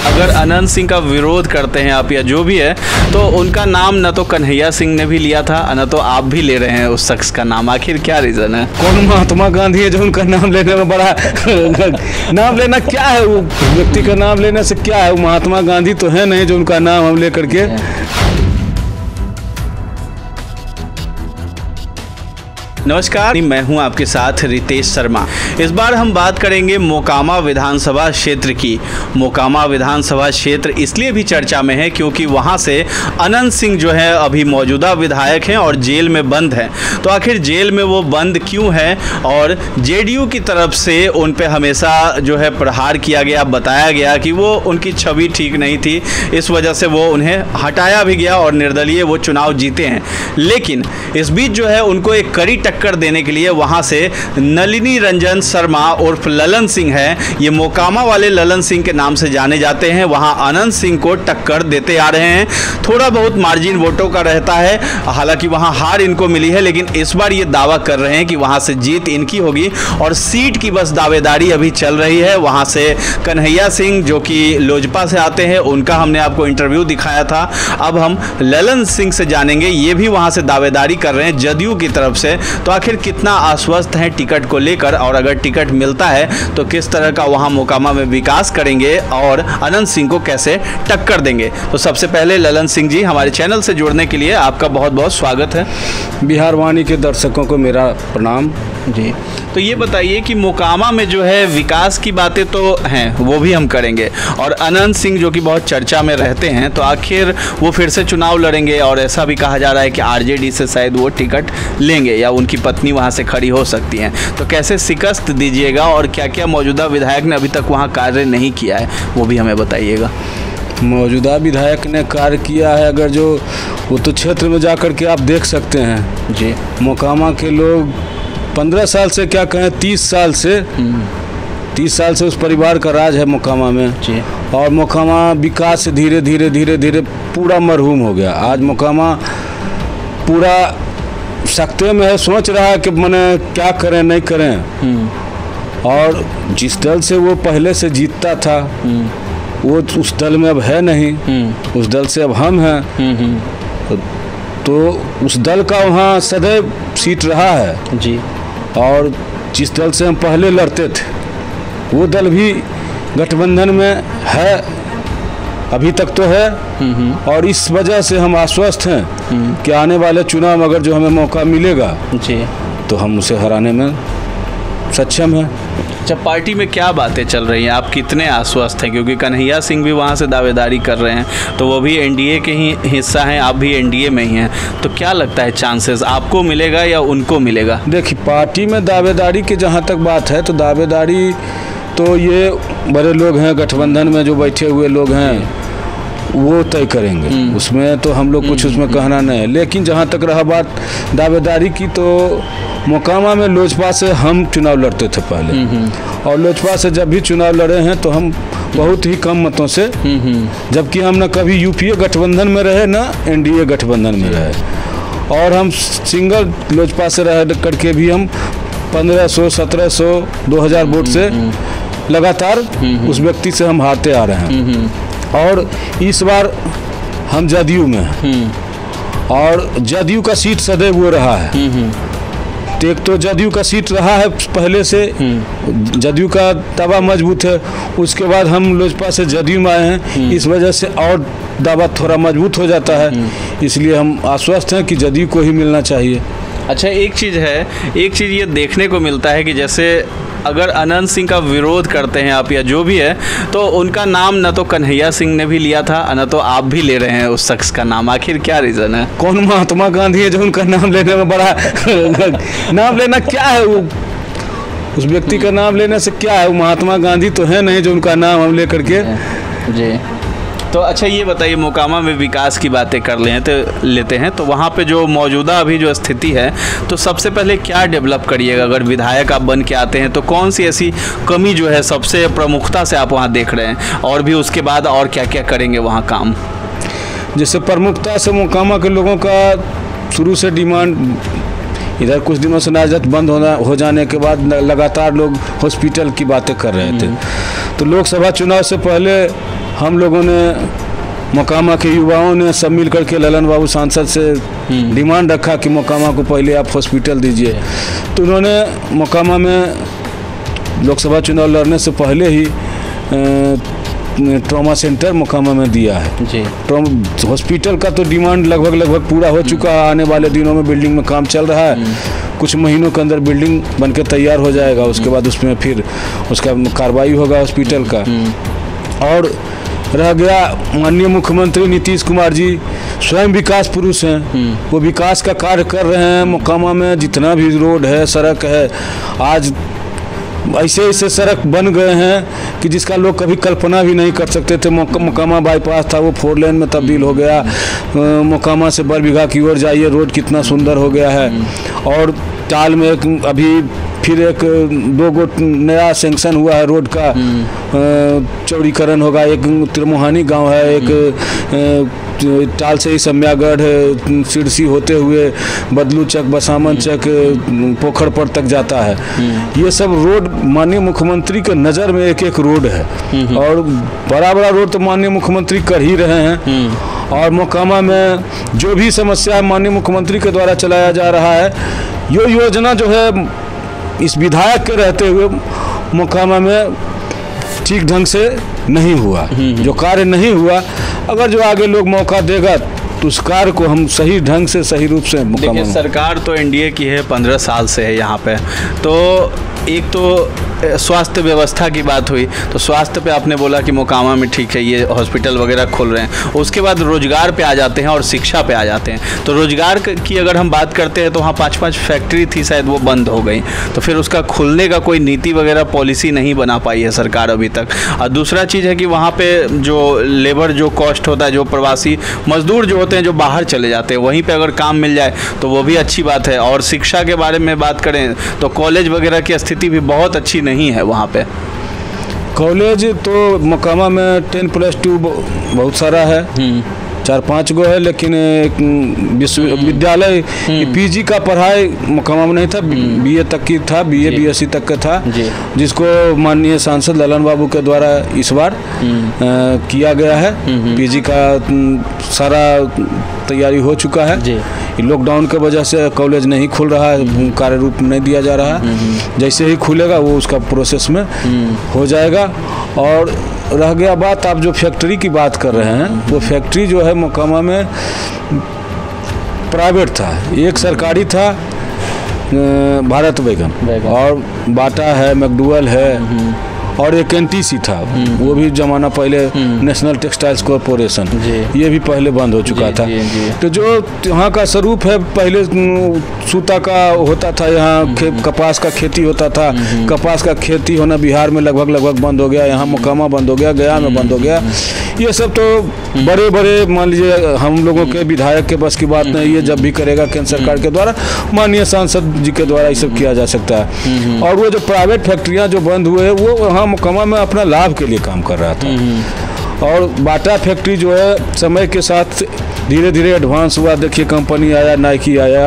अगर अनंत सिंह का विरोध करते हैं आप या जो भी है, तो उनका नाम न तो कन्हैया सिंह ने भी लिया था, न तो आप भी ले रहे हैं उस शख्स का नाम। आखिर क्या रीज़न है? कौन महात्मा गांधी है जो उनका नाम लेने में बड़ा नाम लेना क्या है? वो व्यक्ति का नाम लेने से क्या है? वो महात्मा गांधी तो है नहीं जो उनका नाम हम ले करके। नमस्कार, मैं हूं आपके साथ रितेश शर्मा। इस बार हम बात करेंगे मोकामा विधानसभा क्षेत्र की। मोकामा विधानसभा क्षेत्र इसलिए भी चर्चा में है क्योंकि वहां से अनंत सिंह जो है अभी मौजूदा विधायक हैं और जेल में बंद हैं। तो आखिर जेल में वो बंद क्यों है और जेडीयू की तरफ से उन पे हमेशा जो है प्रहार किया गया, बताया गया कि वो उनकी छवि ठीक नहीं थी, इस वजह से वो उन्हें हटाया भी गया और निर्दलीय वो चुनाव जीते हैं। लेकिन इस बीच जो है उनको एक कड़ी टक्कर देने के लिए वहां से नलिनी रंजन शर्मा उर्फ ललन सिंह है, ये मोकामा वाले ललन सिंह के नाम से जाने जाते हैं, वहां अनंत सिंह को टक्कर देते आ रहे हैं। थोड़ा बहुत मार्जिन वोटों का रहता है, हालांकि वहां हार इनको मिली है, लेकिन इस बार ये दावा कर रहे हैं कि वहां से जीत इनकी होगी और सीट की बस दावेदारी अभी चल रही है। वहां से कन्हैया सिंह जो कि लोजपा से आते हैं, उनका हमने आपको इंटरव्यू दिखाया था। अब हम ललन सिंह से जानेंगे, ये भी वहां से दावेदारी कर रहे हैं जदयू की तरफ से। तो आखिर कितना आश्वस्त हैं टिकट को लेकर और अगर टिकट मिलता है तो किस तरह का वहां मोकामा में विकास करेंगे और अनंत सिंह को कैसे टक्कर देंगे। तो सबसे पहले ललन सिंह जी, हमारे चैनल से जुड़ने के लिए आपका बहुत बहुत स्वागत है। बिहार वाणी के दर्शकों को मेरा प्रणाम जी। तो ये बताइए कि मोकामा में जो है विकास की बातें तो हैं, वो भी हम करेंगे, और अनंत सिंह जो कि बहुत चर्चा में रहते हैं, तो आखिर वो फिर से चुनाव लड़ेंगे और ऐसा भी कहा जा रहा है कि आरजेडी से शायद वो टिकट लेंगे या उनकी पत्नी वहाँ से खड़ी हो सकती हैं। तो कैसे शिकस्त दीजिएगा और क्या क्या मौजूदा विधायक ने अभी तक वहाँ कार्य नहीं किया है वो भी हमें बताइएगा। मौजूदा विधायक ने कार्य किया है, अगर जो वो तो क्षेत्र में जाकर के आप देख सकते हैं जी। मोकामा के लोग 15 साल से, क्या कहें 30 साल से उस परिवार का राज है मोकामा में जी। और मोकामा विकास से धीरे धीरे पूरा मरहूम हो गया। आज मोकामा पूरा सकते में है, सोच रहा है कि मैंने क्या करें नहीं करें। और जिस दल से वो पहले से जीतता था वो उस दल में अब है नहीं, उस दल से अब हम हैं। तो उस दल का वहाँ सदैव सीट रहा है जी। और जिस दल से हम पहले लड़ते थे वो दल भी गठबंधन में है, अभी तक तो है। और इस वजह से हम आश्वस्त हैं कि आने वाले चुनाव में अगर जो हमें मौका मिलेगा जी तो हम उसे हराने में सक्षम हैं। अच्छा, पार्टी में क्या बातें चल रही हैं, आप कितने आश्वस्त हैं? क्योंकि कन्हैया सिंह भी वहाँ से दावेदारी कर रहे हैं, तो वो भी एनडीए के ही हिस्सा हैं, आप भी एनडीए में ही हैं, तो क्या लगता है चांसेस आपको मिलेगा या उनको मिलेगा? देखिए, पार्टी में दावेदारी की जहाँ तक बात है तो दावेदारी तो ये बड़े लोग हैं गठबंधन में जो बैठे हुए लोग हैं वो तय करेंगे, उसमें तो हम लोग कुछ उसमें कहना नहीं है। लेकिन जहाँ तक रहा बात दावेदारी की, तो मोकामा में लोजपा से हम चुनाव लड़ते थे पहले, और लोजपा से जब भी चुनाव लड़े हैं तो हम बहुत ही कम मतों से, जबकि हम न कभी यूपीए गठबंधन में रहे न एनडीए गठबंधन में रहे, और हम सिंगल लोजपा से रह करके भी हम 1500, 1700, 2000 वोट से लगातार उस व्यक्ति से हम हारते आ रहे हैं। और इस बार हम जदयू में हैं और जदयू का सीट सदैव वो रहा है। एक तो जदयू का सीट रहा है पहले से, जदयू का दावा मजबूत है, उसके बाद हम लोजपा से जदयू में आए हैं, इस वजह से और दावा थोड़ा मजबूत हो जाता है, इसलिए हम आश्वस्त हैं कि जदयू को ही मिलना चाहिए। अच्छा, एक चीज़ ये देखने को मिलता है कि जैसे अगर अनंत सिंह का विरोध करते हैं आप या जो भी है, तो उनका नाम न तो कन्हैया सिंह ने भी लिया था, न तो आप भी ले रहे हैं उस शख्स का नाम। आखिर क्या रीज़न है? कौन महात्मा गांधी है जो उनका नाम लेने में बड़ा नाम लेना क्या है? वो उस व्यक्ति का नाम लेने से क्या है? वो महात्मा गांधी तो है नहीं जो उनका नाम हम ले करके जी। तो अच्छा, ये बताइए, मोकामा में विकास की बातें कर लेते हैं तो वहाँ पे जो मौजूदा अभी जो स्थिति है, तो सबसे पहले क्या डेवलप करिएगा? अगर विधायक आप बन के आते हैं तो कौन सी ऐसी कमी जो है सबसे प्रमुखता से आप वहाँ देख रहे हैं, और भी उसके बाद और क्या क्या करेंगे वहाँ काम? जैसे प्रमुखता से मोकामा के लोगों का शुरू से डिमांड इधर कुछ दिनों से नाजत बंद हो जाने के बाद लगातार लोग हॉस्पिटल की बातें कर रहे थे। तो लोकसभा चुनाव से पहले हम लोगों ने, मोकामा के युवाओं ने सब मिल करके ललन बाबू सांसद से डिमांड रखा कि मोकामा को पहले आप हॉस्पिटल दीजिए। तो उन्होंने मोकामा में लोकसभा चुनाव लड़ने से पहले ही ट्रॉमा सेंटर मोकामा में दिया है जी। हॉस्पिटल का तो डिमांड लगभग पूरा हो चुका है। आने वाले दिनों में बिल्डिंग में काम चल रहा है। कुछ महीनों के अंदर बिल्डिंग बनके तैयार हो जाएगा। उसके बाद उसमें फिर उसका कार्रवाई होगा हॉस्पिटल का। और रह गया, माननीय मुख्यमंत्री नीतीश कुमार जी स्वयं विकास पुरुष हैं। वो विकास का कार्य कर रहे हैं। मोकामा में जितना भी रोड है, सड़क है, आज ऐसे सड़क बन गए हैं कि जिसका लोग कभी कल्पना भी नहीं कर सकते थे। मोकामा बाईपास था, वो 4 लेन में तब्दील हो गया। मोकामा से बरबीघा की ओर जाइए, रोड कितना सुंदर हो गया है। और टाल में अभी फिर 2 नया सेंक्शन हुआ है रोड का, चौड़ीकरण होगा। एक त्रिमोहानी गांव है, एक टाल से ही सम्यागढ़, सिरसी होते हुए बदलू चक, बसामन चक, पोखरपुर तक जाता है। ये सब रोड माननीय मुख्यमंत्री के नज़र में एक रोड है। और बड़ा रोड तो माननीय मुख्यमंत्री कर ही रहे हैं। और मोकामा में जो भी समस्या माननीय मुख्यमंत्री के द्वारा चलाया जा रहा है, ये योजना जो है इस विधायक के रहते हुए मोकामा में ठीक ढंग से नहीं हुआ। जो कार्य नहीं हुआ, अगर जो आगे लोग मौका देगा तो उस कार्य को हम सही ढंग से, सही रूप से। देखिए, सरकार तो एनडीए की है, 15 साल से है यहाँ पे। तो एक तो स्वास्थ्य व्यवस्था की बात हुई, तो स्वास्थ्य पे आपने बोला कि मोकामा में ठीक है, ये हॉस्पिटल वगैरह खुल रहे हैं। उसके बाद रोजगार पे आ जाते हैं और शिक्षा पे आ जाते हैं। तो रोजगार की अगर हम बात करते हैं तो वहाँ 5 फैक्ट्री थी, शायद वो बंद हो गई। तो फिर उसका खुलने का कोई नीति वगैरह पॉलिसी नहीं बना पाई है सरकार अभी तक। और दूसरा चीज़ है कि वहाँ पर जो लेबर जो कॉस्ट होता है, जो प्रवासी मजदूर जो होते हैं जो बाहर चले जाते हैं, वहीं पर अगर काम मिल जाए तो वो भी अच्छी बात है। और शिक्षा के बारे में बात करें तो कॉलेज वगैरह की स्थिति भी बहुत अच्छी नहीं है वहाँ पे। कॉलेज तो मोकामा में 10+2 बहुत सारा है, 4-5 गो है। लेकिन विश्वविद्यालय पीजी का पढ़ाई मोकामा में नहीं था, बीए तक की था, बीए बीएससी तक का था, जिसको माननीय सांसद ललन बाबू के द्वारा इस बार किया गया है। पीजी का सारा तैयारी हो चुका है। लॉकडाउन के वजह से कॉलेज नहीं खुल रहा है, कार्य रूप नहीं दिया जा रहा है। जैसे ही खुलेगा वो उसका प्रोसेस में हो जाएगा। और रह गया बात, आप जो फैक्ट्री की बात कर रहे हैं, वो फैक्ट्री जो है मोकामा में प्राइवेट था, एक सरकारी था भारत बैगन, और बाटा है, मैकडुअल है, और एक एनटीसी था, वो भी जमाना पहले नेशनल टेक्सटाइल्स कॉरपोरेशन, ये भी पहले बंद हो चुका था। तो जो यहाँ का स्वरूप है, पहले सूता का होता था, यहाँ कपास का खेती होता था। कपास का खेती होना बिहार में लगभग बंद हो गया, यहाँ मोकामा बंद हो गया, गया में बंद हो गया। ये सब तो बड़े मान लीजिए हम लोगों के विधायक के बस की बात नहीं, ये जब भी करेगा केंद्र सरकार के द्वारा, माननीय सांसद जी के द्वारा ये सब किया जा सकता है। और वो जो प्राइवेट फैक्ट्रियाँ जो बंद हुए हैं, वो वहाँ मोकामा में अपना लाभ के लिए काम कर रहा था। और बाटा फैक्ट्री जो है समय के साथ धीरे धीरे एडवांस हुआ। देखिए, कंपनी आया, नाइकी आया,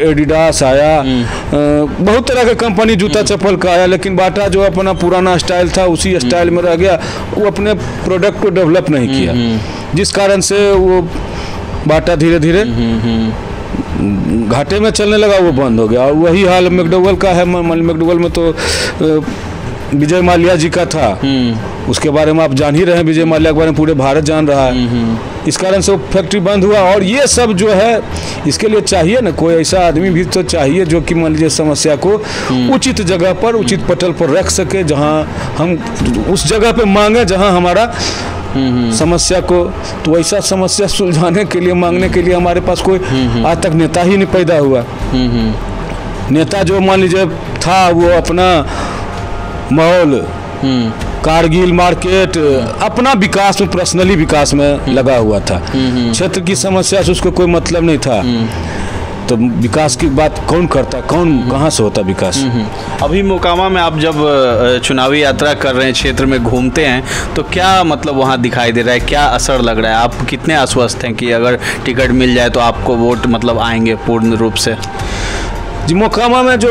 एडिडास आया, बहुत तरह के कंपनी जूता चप्पल का आया। लेकिन बाटा जो अपना पुराना स्टाइल था, उसी स्टाइल में रह गया। वो अपने प्रोडक्ट को डेवलप नहीं किया, जिस कारण से वो बाटा धीरे धीरे घाटे में चलने लगा, वो बंद हो गया। और वही हाल मैकडुअल का है। मैकडुअल में तो विजय माल्या जी का था, उसके बारे में आप जान ही रहे हैं, विजय माल्या के बारे में पूरे भारत जान रहा है। इस कारण से वो फैक्ट्री बंद हुआ। और ये सब जो है, इसके लिए चाहिए ना, कोई ऐसा आदमी भी तो चाहिए जो कि मान लीजिए समस्या को उचित जगह पर, उचित पटल पर रख सके, जहाँ हम उस जगह पे मांगे जहाँ हमारा समस्या को। तो ऐसा समस्या सुलझाने के लिए, मांगने के लिए हमारे पास कोई आज तक नेता ही नहीं पैदा हुआ। नेता जो मान लीजिए था, वो अपना माहौल, कारगिल मार्केट, अपना विकास में, पर्सनली विकास में लगा हुआ था। क्षेत्र की समस्या से उसको कोई मतलब नहीं था। तो विकास की बात कौन करता, कौन कहाँ से होता विकास। अभी मोकामा में आप जब चुनावी यात्रा कर रहे हैं, क्षेत्र में घूमते हैं, तो क्या मतलब वहाँ दिखाई दे रहा है, क्या असर लग रहा है? आप कितने आश्वस्त हैं कि अगर टिकट मिल जाए तो आपको वोट मतलब आएंगे पूर्ण रूप से? जी मोकामा में जो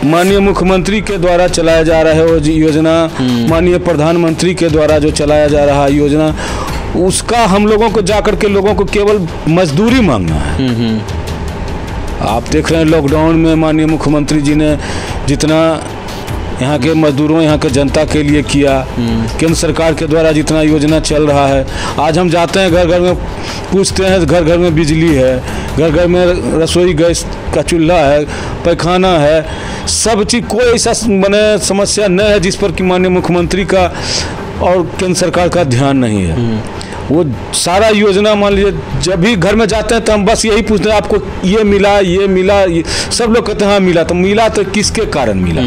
माननीय मुख्यमंत्री के द्वारा चलाया जा रहा है वो योजना, माननीय प्रधानमंत्री के द्वारा जो चलाया जा रहा है योजना, उसका हम लोगों को जाकर के लोगों को केवल मजदूरी मांगना है। आप देख रहे हैं लॉकडाउन में माननीय मुख्यमंत्री जी ने जितना यहाँ के मजदूरों, यहाँ के जनता के लिए किया, केंद्र सरकार के द्वारा जितना योजना चल रहा है, आज हम जाते हैं घर घर में पूछते हैं, घर घर में बिजली है, घर घर में रसोई गैस का चूल्हा है, पैखाना है, सब चीज़, कोई ऐसा मैंने समस्या न है जिस पर कि माननीय मुख्यमंत्री का और केंद्र सरकार का ध्यान नहीं है। वो सारा योजना मान लीजिए जब भी घर में जाते हैं तो हम बस यही पूछते हैं आपको ये मिला, ये मिला, ये सब लोग कहते हैं हाँ मिला। तो मिला तो किसके कारण मिला?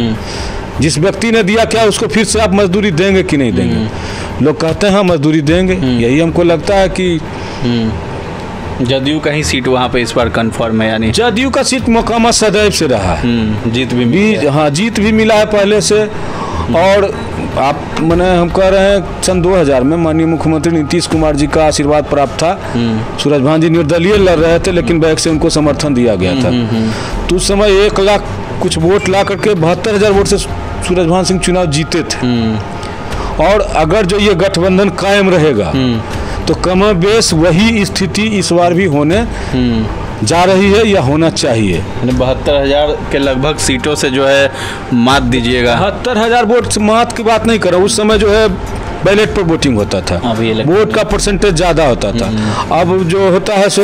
जिस व्यक्ति ने दिया क्या उसको फिर से आप मजदूरी देंगे कि नहीं देंगे? लोग कहते हैं हाँ मजदूरी देंगे। यही हमको लगता है कि जदयू का ही सीट वहाँ पे इस बार कंफर्म है, यानी जदयू का सीट मोकामा सदैव से रहा है। जीत भी मिली है। हाँ जीत भी मिला है पहले से। और आप मैंने हम कह रहे हैं सन 2000 में माननीय मुख्यमंत्री नीतीश कुमार जी का आशीर्वाद प्राप्त था। सूरजभान जी निर्दलीय लड़ रहे थे लेकिन बैक से उनको समर्थन दिया गया था। तो उस समय 1 लाख कुछ वोट ला करके 72,000 वोट से सूरजभान सिंह चुनाव जीते थे। और अगर जो ये गठबंधन कायम रहेगा तो कमोबेश वही स्थिति इस बार भी होने जा रही है या होना चाहिए। 72,000 के लगभग सीटों से जो है मात दीजिएगा। 72,000 वोट से मात की बात नहीं कर रहा, उस समय जो है बैलेट पर वोटिंग होता था, वोट का परसेंटेज ज़्यादा होता था। अब जो होता है सो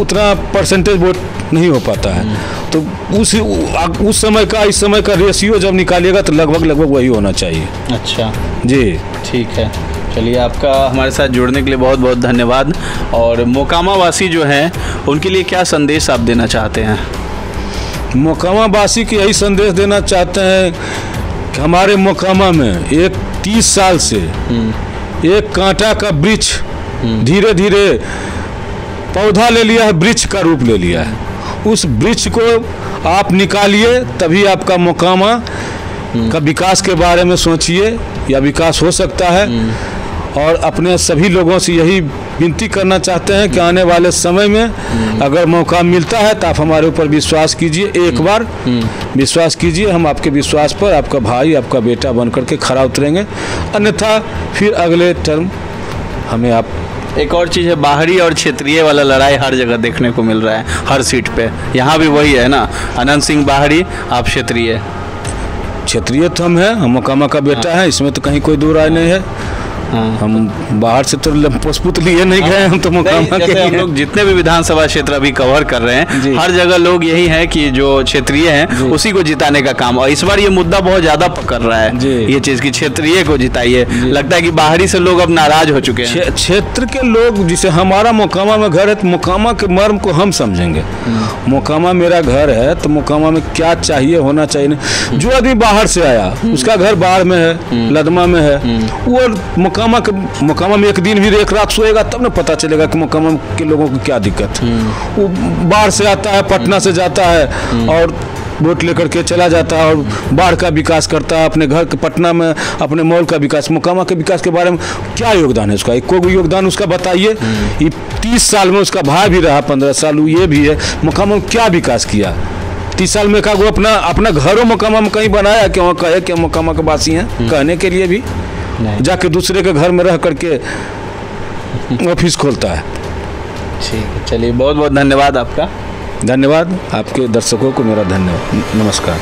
उतना परसेंटेज वोट नहीं हो पाता है। तो उस समय का इस समय का रेशियो जब निकालिएगा तो लगभग वही होना चाहिए। अच्छा जी ठीक है, चलिए आपका हमारे साथ जुड़ने के लिए बहुत बहुत धन्यवाद। और मोकामा वासी जो हैं उनके लिए क्या संदेश आप देना चाहते हैं? मोकामा वासी को यही संदेश देना चाहते हैं कि हमारे मोकामा में एक 30 साल से एक कांटा का वृक्ष धीरे धीरे पौधा ले लिया है, वृक्ष का रूप ले लिया है। उस वृक्ष को आप निकालिए तभी आपका मोकामा का विकास के बारे में सोचिए या विकास हो सकता है। और अपने सभी लोगों से यही विनती करना चाहते हैं कि आने वाले समय में अगर मौका मिलता है तो आप हमारे ऊपर विश्वास कीजिए, एक बार विश्वास कीजिए, हम आपके विश्वास पर आपका भाई आपका बेटा बन करके खरा उतरेंगे। अन्यथा फिर अगले टर्म हमें आप। एक और चीज़ है, बाहरी और क्षेत्रीय वाला लड़ाई हर जगह देखने को मिल रहा है, हर सीट पे। यहाँ भी वही है ना, अनंत सिंह बाहरी, आप क्षेत्रीय। क्षेत्रीय तो हम हैं, हम मोकामा का बेटा है, इसमें तो कहीं कोई दो राय नहीं है। हम बाहर से तो पोसपुत लिए नहीं गए, हम तो मोकामा के। हम लोग जितने भी विधानसभा क्षेत्र अभी कवर कर रहे हैं हर जगह लोग यही है कि जो क्षेत्रीय हैं उसी को जिताने का काम। और इस बार ये मुद्दा बहुत ज्यादा पकड़ रहा है ये चीज की क्षेत्रीय को जिताइए। लगता है कि बाहरी से लोग अब नाराज हो चुके हैं। क्षेत्र के लोग, जिसे हमारा मोकामा में घर है तो मोकामा के मर्म को हम समझेंगे। मोकामा मेरा घर है तो मोकामा में क्या चाहिए होना चाहिए नहीं। जो आदमी बाहर से आया उसका घर बाढ़ में है, लदमा में है, वो मोकामा में एक दिन भी एक रात सोएगा तब ना पता चलेगा कि मोकामा के लोगों को क्या दिक्कत है। वो बाढ़ से आता है, पटना से जाता है और वोट लेकर के चला जाता है और बाढ़ का विकास करता है, अपने घर के पटना में अपने मॉल का विकास। मोकामा के विकास के बारे में क्या योगदान है उसका? एक को योगदान उसका बताइए। ये 30 साल में उसका भाई भी रहा, 15 साल ये भी है। मोकामा में क्या विकास किया 30 साल में? का वो अपना घरों मोकामा में कहीं बनाया कि वहाँ कहे कि मोकामा के वासी हैं? कहने के लिए भी जाके दूसरे के घर में रह करके ऑफिस खोलता है। ठीक है, चलिए बहुत बहुत धन्यवाद आपका। धन्यवाद आपके दर्शकों को मेरा धन्यवाद, नमस्कार।